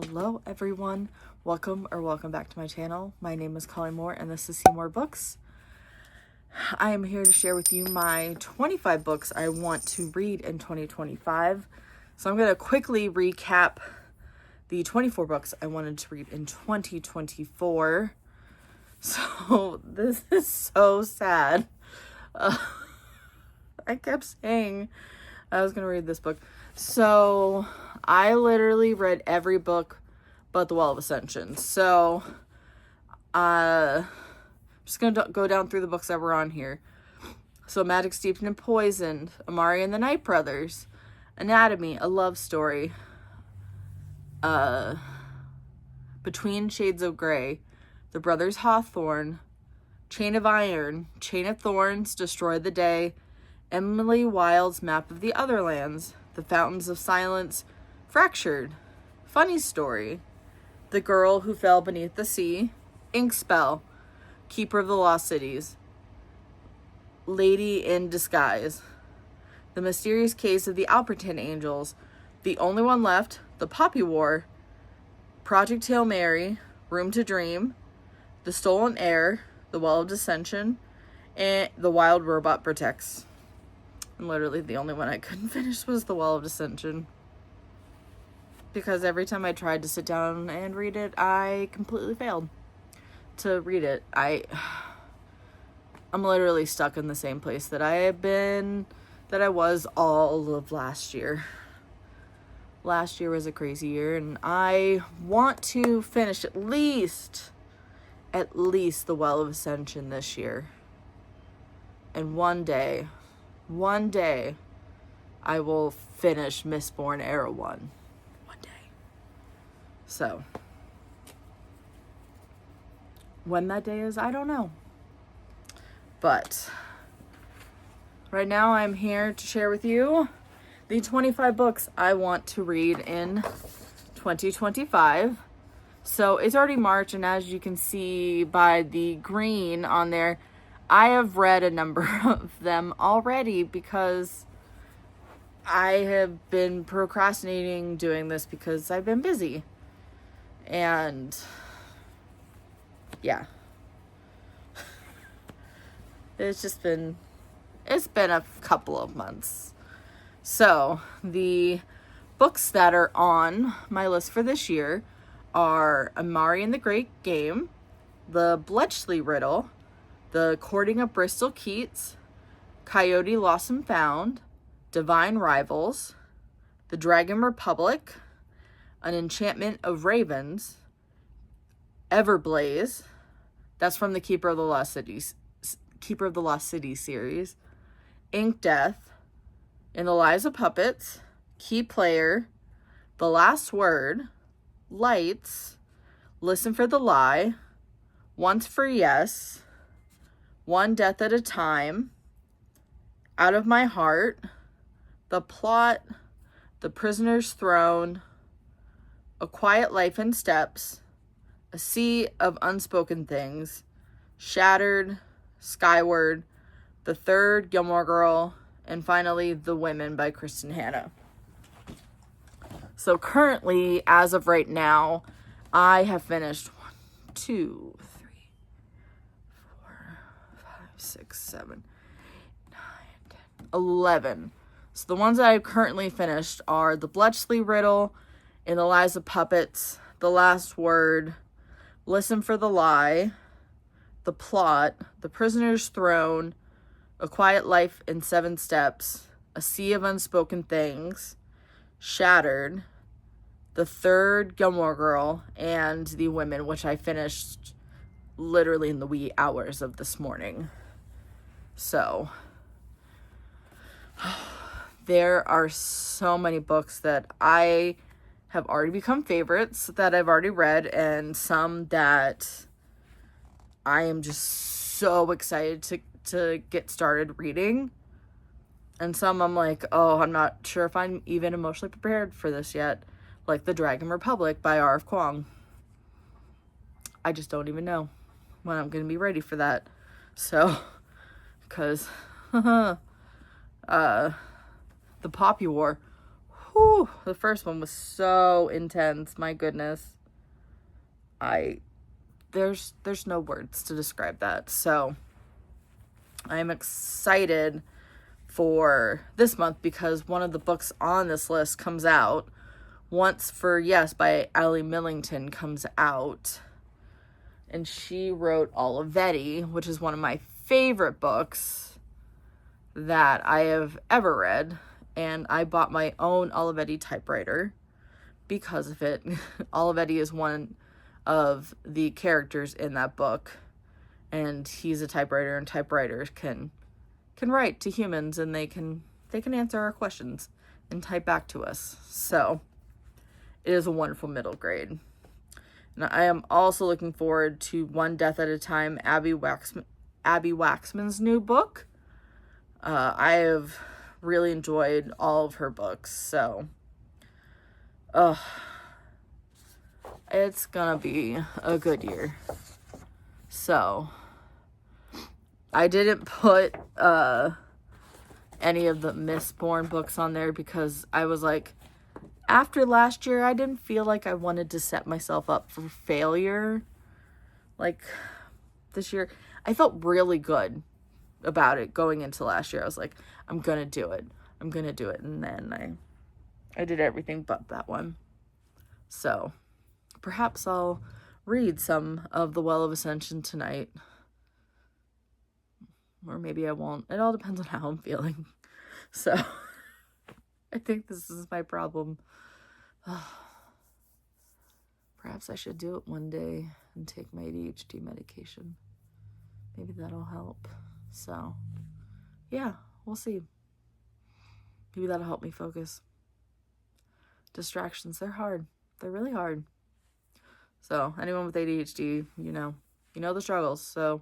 Hello everyone, welcome back to my channel. My name is Cmoore and this is Cmoore-Books. I am here to share with you my 25 books I want to read in 2025. So I'm going to quickly recap the 24 books I wanted to read in 2024. So this is so sad. I kept saying I was going to read this book. So I literally read every book but The Wall of Ascension. So I'm just going to go down through the books that were on here. So Magic Steeped in Poison, Amari and the Night Brothers, Anatomy, A Love Story, Between Shades of Grey, The Brothers Hawthorne, Chain of Iron, Chain of Thorns, Destroy the Day, Emily Wilde's Map of the Otherlands, The Fountains of Silence, Fractured, Funny Story, The Girl Who Fell Beneath the Sea, Ink Spell, Keeper of the Lost Cities, Lady in Disguise, The Mysterious Case of the Alperton Angels, The Only One Left, The Poppy War, Project Hail Mary, Room to Dream, The Stolen Heir, The Well of Dissension, and The Wild Robot Protects. And literally the only one I couldn't finish was The Well of Dissension, because every time I tried to sit down and read it, I completely failed to read it. I'm literally stuck in the same place that I was all of last year. Last year was a crazy year, and I want to finish at least The Well of Ascension this year. And one day, I will finish Mistborn Era 1. One day. So, when that day is, I don't know. But, right now I'm here to share with you the 25 books I want to read in 2025. So, it's already March, and as you can see by the green on there, I have read a number of them already because I have been procrastinating doing this because I've been busy. And yeah. It's been a couple of months. So, the books that are on my list for this year are Amari and the Great Game, The Bletchley Riddle, The Courting of Bristol Keats, Coyote Lost and Found, Divine Rivals, The Dragon Republic, An Enchantment of Ravens, Everblaze, that's from the Keeper of the Lost City series, Ink Death, In the Lives of Puppets, Key Player, The Last Word, Lights, Listen for the Lie, Once for Yes, One Death at a Time, Out of My Heart, The Plot, The Prisoner's Throne, A Quiet Life in Steps, A Sea of Unspoken Things, Shattered, Skyward, The Third Gilmore Girl, and finally The Women by Kristen Hanna. So currently, as of right now, I have finished 1, 2, 3, 4, 5, 6, 7, 8, 9, 10, 11. So the ones that I've currently finished are The Bletchley Riddle, In the Lives of Puppets, The Last Word, Listen for the Lie, The Plot, The Prisoner's Throne, A Quiet Life in 7 Steps, A Sea of Unspoken Things, Shattered, The Third Gilmore Girl, and The Women, which I finished literally in the wee hours of this morning. So, there are so many books that I have already become favorites that I've already read, and some that I am just so excited to get started reading. And some I'm like, oh, I'm not sure if I'm even emotionally prepared for this yet. Like The Dragon Republic by R.F. Kuang. I just don't even know when I'm going to be ready for that. So, because, The Poppy War. Whew, the first one was so intense. My goodness. There's no words to describe that. So I'm excited for this month because one of the books on this list comes out. Once for Yes by Allie Millington comes out. And she wrote Olivetti, which is one of my favorite books that I have ever read. And I bought my own Olivetti typewriter because of it. Olivetti is one of the characters in that book. And he's a typewriter, and typewriters can write to humans, and they can answer our questions and type back to us. So it is a wonderful middle grade. And I am also looking forward to One Death at a Time, Abby Waxman's new book. I have really enjoyed all of her books, so it's gonna be a good year. So I didn't put any of the Mistborn books on there because I was like, after last year, I didn't feel like I wanted to set myself up for failure. Like, this year, I felt really good about it going into last year. I was like, I'm going to do it. I'm going to do it. And then I did everything but that one. So, perhaps I'll read some of The Well of Ascension tonight. Or maybe I won't. It all depends on how I'm feeling. So, I think this is my problem. Perhaps I should do it one day and take my ADHD medication. Maybe that'll help. So, yeah, we'll see. Maybe that'll help me focus. Distractions, they're hard. They're really hard. So, anyone with ADHD, you know the struggles. So,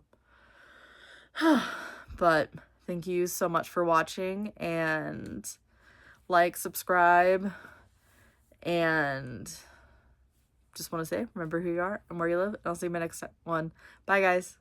but thank you so much for watching, and like, subscribe, and just want to say, remember who you are and where you live. And I'll see you in my next one. Bye, guys.